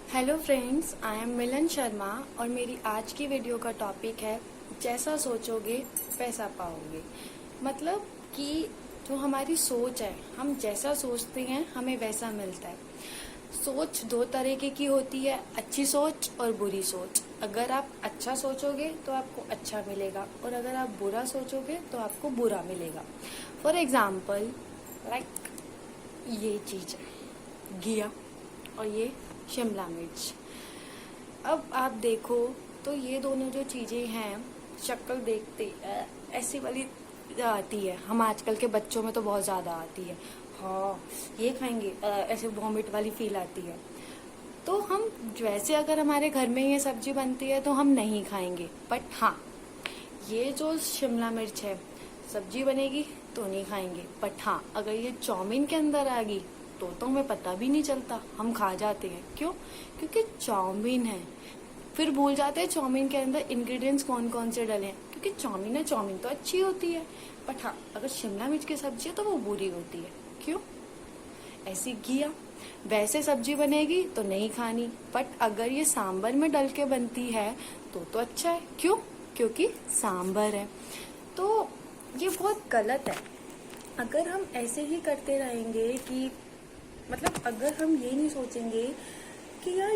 Hello friends, I am मिलन शर्मा और मेरी आज की वीडियो का टॉपिक है जैसा सोचोगे वैसा पाओगे। मतलब कि जो हमारी सोच है, हम जैसा सोचते हैं हमें वैसा मिलता है। सोच दो तरीके की होती है, अच्छी सोच और बुरी सोच। अगर आप अच्छा सोचोगे तो आपको अच्छा मिलेगा और अगर आप बुरा सोचोगे तो आपको बुरा मिलेगा। फॉर एग्जाम्पल लाइक ये चीज है घिया और ये शिमला मिर्च। अब आप देखो तो ये दोनों जो चीजें हैं, शक्ल देखते ऐसी वाली आती है। हम आजकल के बच्चों में तो बहुत ज्यादा आती है, हाँ ये खाएंगे, ऐसे वॉमिट वाली फील आती है। तो हम वैसे अगर हमारे घर में ये सब्जी बनती है तो हम नहीं खाएंगे, बट हाँ ये जो शिमला मिर्च है सब्जी बनेगी तो नहीं खाएंगे, बट हाँ अगर ये चाउमीन के अंदर आ गई तो हमें पता भी नहीं चलता, हम खा जाते हैं। क्यों? क्योंकि चाउमीन है। फिर भूल जाते हैं चाउमीन के अंदर इंग्रेडिएंट्स कौन कौन से डले हैं, क्योंकि चाउमीन है, चाउमीन तो अच्छी होती है। बट हाँ अगर शिमला मिर्च की सब्जी है तो वो बुरी होती है। क्यों? ऐसी घिया वैसे सब्जी बनेगी तो नहीं खानी, बट अगर ये सांबर में डल के बनती है तो अच्छा है। क्यों? क्योंकि सांबर है। तो ये बहुत गलत है। अगर हम ऐसे ही करते रहेंगे कि मतलब अगर हम ये नहीं सोचेंगे कि यार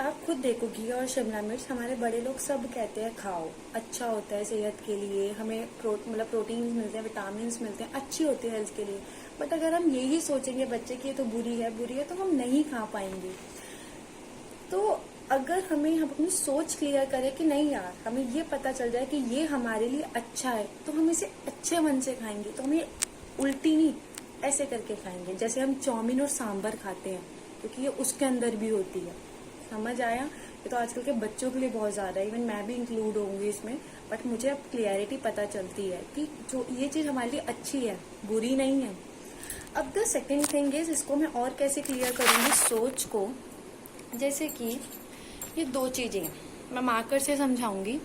आप खुद देखो घिया और शिमला मिर्च हमारे बड़े लोग सब कहते हैं खाओ, अच्छा होता है सेहत के लिए, हमें मतलब प्रोटीन मिलते हैं, विटामिन मिलते हैं, अच्छी होती है हेल्थ के लिए। बट अगर हम यही सोचेंगे बच्चे की ये तो बुरी है तो हम नहीं खा पाएंगे। तो अगर हम अपनी सोच क्लियर करें कि नहीं यार हमें ये पता चल जाए कि ये हमारे लिए अच्छा है तो हम इसे अच्छे मन से खाएंगे, तो हमें उल्टी नहीं ऐसे करके खाएंगे जैसे हम चाउमीन और सांबर खाते हैं, क्योंकि ये उसके अंदर भी होती है। समझ आया? ये तो आजकल के बच्चों के लिए बहुत ज्यादा है, इवन मैं भी इंक्लूड होंगी इसमें। बट मुझे अब क्लियरिटी पता चलती है कि जो ये चीज हमारे लिए अच्छी है, बुरी नहीं है। अब द सेकेंड थिंग इज, इसको मैं और कैसे क्लियर करूंगी सोच को। जैसे कि ये दो चीजें हैं, मैं मार्कर से समझाऊंगी।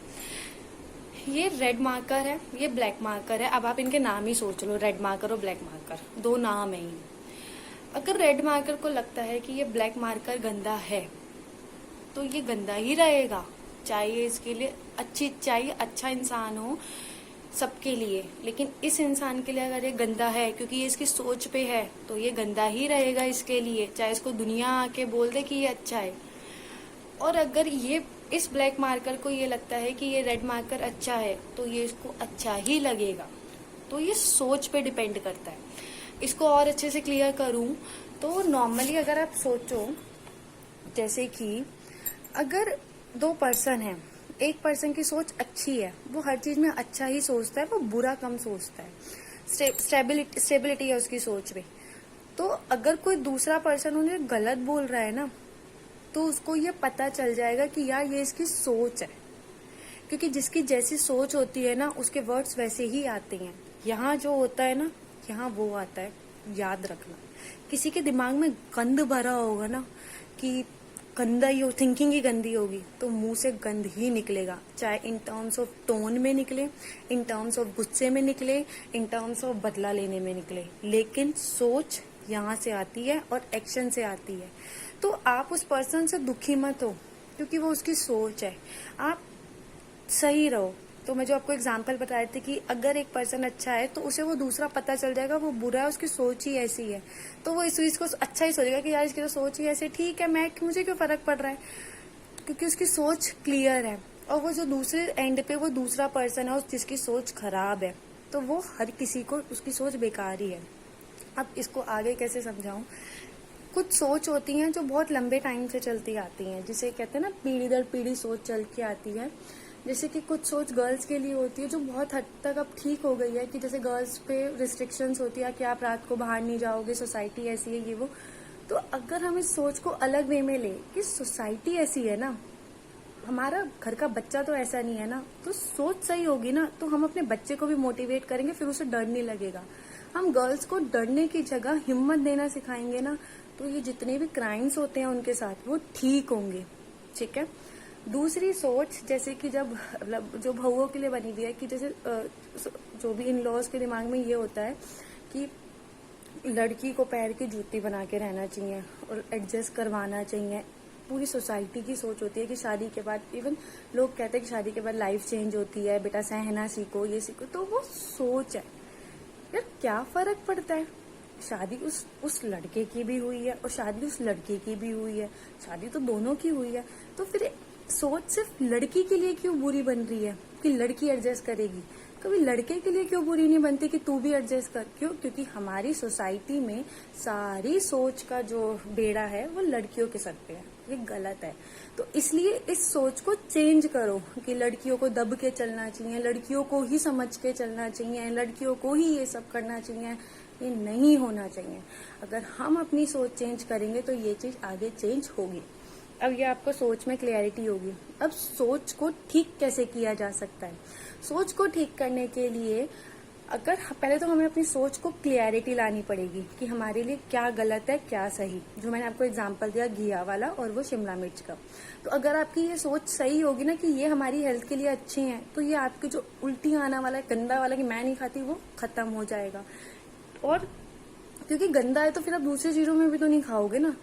ये रेड मार्कर है, ये ब्लैक मार्कर है। अब आप इनके नाम ही सोच लो, रेड मार्कर और ब्लैक मार्कर, दो नाम है ही। अगर रेड मार्कर को लगता है कि ये ब्लैक मार्कर गंदा है तो ये गंदा ही रहेगा, चाहिए इसके लिए चाहिए अच्छा इंसान हो सबके लिए, लेकिन इस इंसान के लिए अगर ये गंदा है क्योंकि ये इसकी सोच पे है तो ये गंदा ही रहेगा इसके लिए, चाहे इसको दुनिया आके बोल दे कि ये अच्छा है। और अगर ये इस ब्लैक मार्कर को ये लगता है कि ये रेड मार्कर अच्छा है तो ये इसको अच्छा ही लगेगा। तो ये सोच पे डिपेंड करता है। इसको और अच्छे से क्लियर करूं तो नॉर्मली अगर आप सोचो, जैसे कि अगर दो पर्सन है, एक पर्सन की सोच अच्छी है, वो हर चीज में अच्छा ही सोचता है, वो बुरा कम सोचता है, स्टेबिलिटी है उसकी सोच में। तो अगर कोई दूसरा पर्सन उन्हें गलत बोल रहा है ना तो उसको ये पता चल जाएगा कि यार ये इसकी सोच है, क्योंकि जिसकी जैसी सोच होती है ना उसके वर्ड्स वैसे ही आते हैं। यहाँ जो होता है ना यहाँ वो आता है, याद रखना। किसी के दिमाग में गंद भरा होगा ना कि गंदा ही हो, थिंकिंग ही गंदी होगी तो मुंह से गंद ही निकलेगा, चाहे इन टर्म्स ऑफ टोन में निकले, इन टर्म्स ऑफ गुस्से में निकले, इन टर्म्स ऑफ बदला लेने में निकले, लेकिन सोच यहाँ से आती है और एक्शन से आती है। तो आप उस पर्सन से दुखी मत हो क्योंकि वो उसकी सोच है, आप सही रहो। तो मैं जो आपको एग्जांपल बता रही थी कि अगर एक पर्सन अच्छा है तो उसे वो दूसरा पता चल जाएगा वो बुरा है, उसकी सोच ही ऐसी है, तो वो इस चीज को अच्छा ही सोचेगा कि यार इसकी तो सोच ही ऐसी, ठीक है मैं मुझे क्यों फर्क पड़ रहा है, क्योंकि उसकी सोच क्लियर है। और वो जो दूसरे एंड पे वो दूसरा पर्सन है जिसकी सोच खराब है, तो वो हर किसी को उसकी सोच बेकार ही है। अब इसको आगे कैसे समझाऊं? कुछ सोच होती हैं जो बहुत लंबे टाइम से चलती आती हैं, जिसे कहते हैं ना पीढ़ी दर पीढ़ी सोच चल के आती है। जैसे कि कुछ सोच गर्ल्स के लिए होती है जो बहुत हद तक अब ठीक हो गई है, कि जैसे गर्ल्स पे रिस्ट्रिक्शंस होती है कि आप रात को बाहर नहीं जाओगे, सोसाइटी ऐसी है, ये वो। तो अगर हम इस सोच को अलग वे में ले कि सोसाइटी ऐसी है ना, हमारा घर का बच्चा तो ऐसा नहीं है ना, तो सोच सही होगी ना तो हम अपने बच्चे को भी मोटिवेट करेंगे, फिर उसे डर नहीं लगेगा। हम गर्ल्स को डरने की जगह हिम्मत देना सिखाएंगे ना तो ये जितने भी क्राइम्स होते हैं उनके साथ वो ठीक होंगे। ठीक है। दूसरी सोच, जैसे कि जब जो बहुओं के लिए बनी हुई है कि जैसे जो भी इन लॉज के दिमाग में ये होता है कि लड़की को पैर की जूती बना के रहना चाहिए और एडजस्ट करवाना चाहिए, पूरी सोसाइटी की सोच होती है कि शादी के बाद, इवन लोग कहते हैं कि शादी के बाद लाइफ चेंज होती है, बेटा सहना सीखो, ये सीखो, तो वो सोच है यार। क्या फर्क पड़ता है, शादी उस लड़के की भी हुई है और शादी उस लड़के की भी हुई है, शादी तो दोनों की हुई है। तो फिर सोच सिर्फ लड़की के लिए क्यों बुरी बन रही है कि लड़की एडजस्ट करेगी? कभी लड़के के लिए क्यों बुरी नहीं बनती कि तू भी एडजस्ट कर? क्यों? क्योंकि हमारी सोसाइटी में सारी सोच का जो बेड़ा है वो लड़कियों के सर पे है। ये गलत है। तो इसलिए इस सोच को चेंज करो कि लड़कियों को दब के चलना चाहिए, लड़कियों को ही समझ के चलना चाहिए, लड़कियों को ही ये सब करना चाहिए। ये नहीं होना चाहिए। अगर हम अपनी सोच चेंज करेंगे तो ये चीज आगे चेंज होगी। अब ये आपको सोच में क्लैरिटी होगी। अब सोच को ठीक कैसे किया जा सकता है? सोच को ठीक करने के लिए अगर पहले तो हमें अपनी सोच को क्लियरिटी लानी पड़ेगी कि हमारे लिए क्या गलत है क्या सही। जो मैंने आपको एग्जांपल दिया घिया वाला और वो शिमला मिर्च का, तो अगर आपकी ये सोच सही होगी ना कि ये हमारी हेल्थ के लिए अच्छे हैं, तो ये आपकी जो उल्टी आना वाला गंदा वाला कि मैं नहीं खाती, वो खत्म हो जाएगा। और क्योंकि गंदा है तो फिर आप दूसरी चीजों में भी तो नहीं खाओगे ना।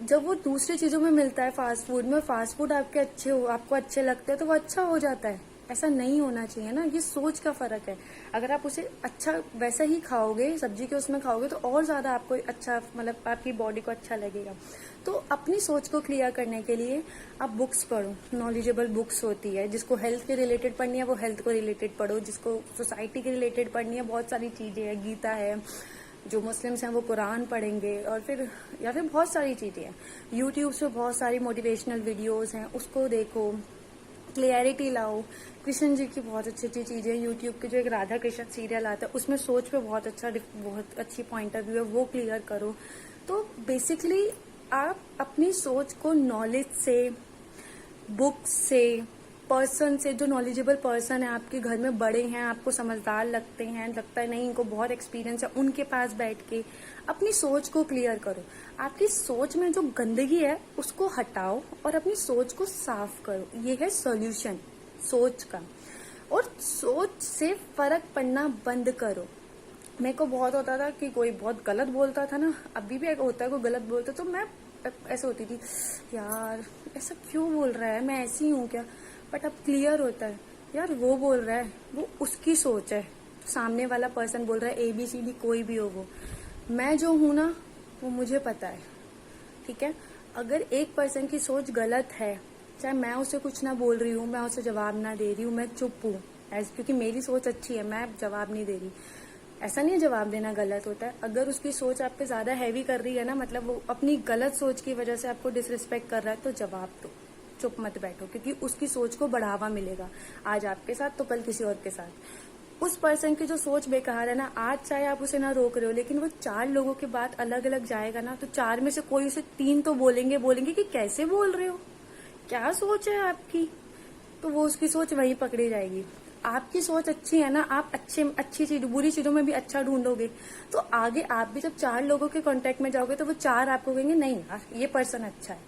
जब वो दूसरी चीजों में मिलता है फास्ट फूड में, फास्ट फूड आपको अच्छे लगते हैं तो वो अच्छा हो जाता है। ऐसा नहीं होना चाहिए ना। ये सोच का फर्क है। अगर आप उसे अच्छा वैसा ही खाओगे, सब्जी के उसमें खाओगे, तो और ज्यादा आपको अच्छा, मतलब आपकी बॉडी को अच्छा लगेगा। तो अपनी सोच को क्लियर करने के लिए आप बुक्स पढ़ो, नॉलेजेबल बुक्स होती है। जिसको हेल्थ के रिलेटेड पढ़नी है वो हेल्थ को रिलेटेड पढ़ो, जिसको सोसाइटी के रिलेटेड पढ़नी है बहुत सारी चीजें हैं, गीता है, जो मुस्लिम्स हैं वो कुरान पढ़ेंगे, और फिर या फिर बहुत सारी चीजें हैं। यूट्यूब पे बहुत सारी मोटिवेशनल वीडियोस हैं, उसको देखो, क्लियरिटी लाओ। कृष्ण जी की बहुत अच्छी अच्छी चीजें, यूट्यूब के जो एक राधा कृष्ण सीरियल आता है उसमें सोच पे बहुत अच्छी पॉइंट ऑफ व्यू है, वो क्लियर करो। तो बेसिकली आप अपनी सोच को नॉलेज से, बुक से, पर्सन से, जो नॉलेजेबल पर्सन है, आपके घर में बड़े हैं, आपको समझदार लगते हैं, लगता है नहीं इनको बहुत एक्सपीरियंस है, उनके पास बैठ के अपनी सोच को क्लियर करो। आपकी सोच में जो गंदगी है उसको हटाओ और अपनी सोच को साफ करो। ये है सॉल्यूशन सोच का। और सोच से फर्क पड़ना बंद करो। मेरे को बहुत होता था कि कोई बहुत गलत बोलता था ना, अभी भी होता है कोई गलत बोलता, तो मैं ऐसे होती थी, यार ऐसा क्यों बोल रहा है, मैं ऐसी हूँ क्या? बट अब क्लियर होता है, यार वो बोल रहा है, वो उसकी सोच है। सामने वाला पर्सन बोल रहा है ABCD, कोई भी हो वो, मैं जो हूं ना वो मुझे पता है। ठीक है? अगर एक पर्सन की सोच गलत है, चाहे मैं उसे कुछ ना बोल रही हूँ, मैं उसे जवाब ना दे रही हूँ, मैं चुप हूँ क्योंकि मेरी सोच अच्छी है, मैं जवाब नहीं दे रही, ऐसा नहीं है जवाब देना गलत होता है। अगर उसकी सोच आप पे ज्यादा हैवी कर रही है ना, मतलब वो अपनी गलत सोच की वजह से आपको डिसरिस्पेक्ट कर रहा है, तो जवाब दो, चुप मत बैठो, क्योंकि उसकी सोच को बढ़ावा मिलेगा, आज आपके साथ तो कल किसी और के साथ। उस पर्सन की जो सोच बेकार है ना, आज चाहे आप उसे ना रोक रहे हो, लेकिन वो 4 लोगों के बात अलग अलग जाएगा ना, तो 4 में से कोई उसे 3 तो बोलेंगे कि कैसे बोल रहे हो, क्या सोच है आपकी, तो वो उसकी सोच वही पकड़ी जाएगी। आपकी सोच अच्छी है ना, आप अच्छी चीज, बुरी चीजों में भी अच्छा ढूंढोगे, तो आगे आप भी जब 4 लोगों के कांटेक्ट में जाओगे तो वो 4 आपको कहेंगे नहीं यार ये पर्सन अच्छा है।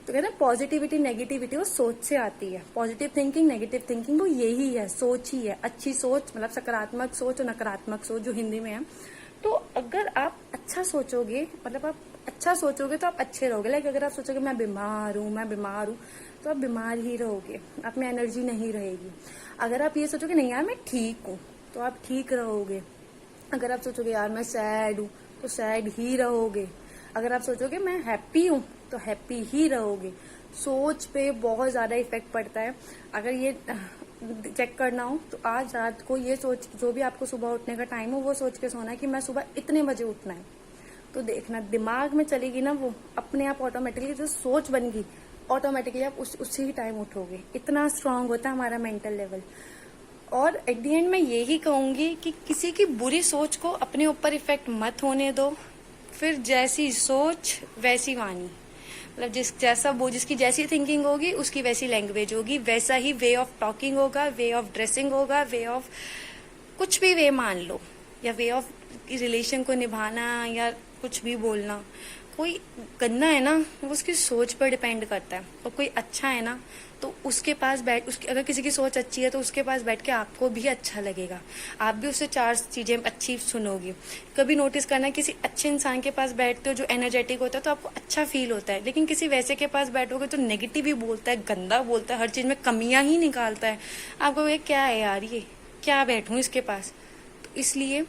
तो कहते हैं पॉजिटिविटी नेगेटिविटी वो सोच से आती है। पॉजिटिव थिंकिंग नेगेटिव थिंकिंग वो यही है, सोच ही है। अच्छी सोच मतलब सकारात्मक सोच और नकारात्मक सोच जो हिंदी में है। तो अगर आप अच्छा सोचोगे, मतलब आप अच्छा सोचोगे तो आप अच्छे रहोगे। लाइक अगर आप सोचोगे मैं बीमार हूँ तो आप बीमार ही रहोगे, आप में एनर्जी नहीं रहेगी। अगर आप ये सोचोगे नहीं यार मैं ठीक हूँ, तो आप ठीक रहोगे। अगर आप सोचोगे यार मैं सैड हूँ, तो सैड ही रहोगे। अगर आप सोचोगे मैं हैप्पी हूँ, तो हैप्पी ही रहोगे। सोच पे बहुत ज्यादा इफेक्ट पड़ता है। अगर ये चेक करना हो तो आज रात को ये सोच, जो भी आपको सुबह उठने का टाइम हो वो सोच के सोना है कि मैं सुबह इतने बजे उठना है, तो देखना दिमाग में चलेगी ना वो अपने आप ऑटोमेटिकली, जो सोच बन गई ऑटोमेटिकली आप उसी टाइम उठोगे। इतना स्ट्रांग होता है हमारा मेंटल लेवल। और एट द एंड मैं यही कहूंगी कि किसी की बुरी सोच को अपने ऊपर इफेक्ट मत होने दो। फिर जैसी सोच वैसी वाणी, मतलब जिसकी जैसी थिंकिंग होगी उसकी वैसी लैंग्वेज होगी, वैसा ही वे ऑफ टॉकिंग होगा, वे ऑफ ड्रेसिंग होगा, वे ऑफ कुछ भी वे मान लो, या वे ऑफ रिलेशन को निभाना या कुछ भी बोलना, कोई गंदा है ना, वो उसकी सोच पर डिपेंड करता है, और कोई अच्छा है ना तो उसके पास उसकी अगर किसी की सोच अच्छी है तो उसके पास बैठ के आपको भी अच्छा लगेगा, आप भी उससे 4 चीजें अच्छी सुनोगी। कभी नोटिस करना, किसी अच्छे इंसान के पास बैठते हो जो एनर्जेटिक होता है तो आपको अच्छा फील होता है, लेकिन किसी वैसे के पास बैठोगे तो नेगेटिव ही बोलता है, गंदा बोलता है, हर चीज में कमियां ही निकालता है, आपको ये क्या है यार, ये क्या बैठूं इसके पास। तो इसलिए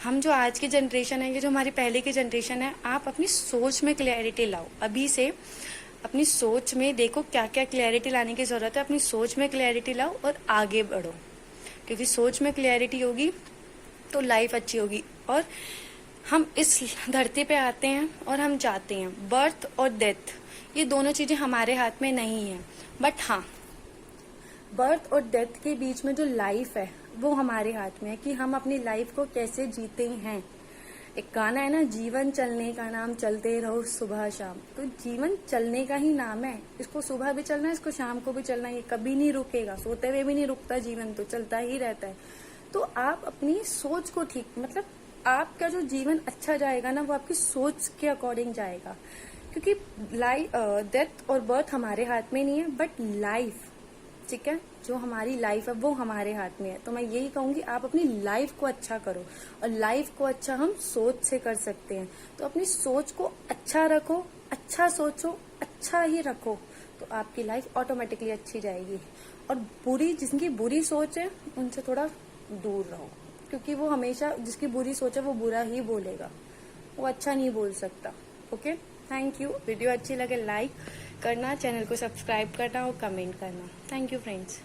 हम जो आज की जनरेशन है, ये जो हमारी पहले की जनरेशन है, आप अपनी सोच में क्लैरिटी लाओ। अभी से अपनी सोच में देखो क्या क्या क्लैरिटी लाने की जरूरत है, अपनी सोच में क्लैरिटी लाओ और आगे बढ़ो, क्योंकि सोच में क्लैरिटी होगी तो लाइफ अच्छी होगी। और हम इस धरती पे आते हैं और हम जाते हैं, बर्थ और डेथ ये दोनों चीजें हमारे हाथ में नहीं है, बट हाँ, बर्थ और डेथ के बीच में जो लाइफ है वो हमारे हाथ में है, कि हम अपनी लाइफ को कैसे जीते हैं। एक गाना है ना, जीवन चलने का नाम, चलते रहो सुबह शाम, तो जीवन चलने का ही नाम है, इसको सुबह भी चलना है, इसको शाम को भी चलना है, ये कभी नहीं रुकेगा, सोते हुए भी नहीं रुकता, जीवन तो चलता ही रहता है। तो आप अपनी सोच को ठीक, मतलब आपका जो जीवन अच्छा जाएगा ना वो आपकी सोच के अकॉर्डिंग जाएगा, क्योंकि डेथ और बर्थ हमारे हाथ में नहीं है, बट लाइफ, ठीक है, जो हमारी लाइफ है वो हमारे हाथ में है। तो मैं यही कहूंगी, आप अपनी लाइफ को अच्छा करो, और लाइफ को अच्छा हम सोच से कर सकते हैं। तो अपनी सोच को अच्छा रखो, अच्छा सोचो, अच्छा ही रखो, तो आपकी लाइफ ऑटोमेटिकली अच्छी जाएगी। और जिनकी बुरी सोच है उनसे थोड़ा दूर रहो, क्योंकि वो हमेशा, जिसकी बुरी सोच है वो बुरा ही बोलेगा, वो अच्छा नहीं बोल सकता। Okay, thank you. वीडियो अच्छी लगे लाइक करना, चैनल को सब्सक्राइब करना और कमेंट करना। Thank you friends.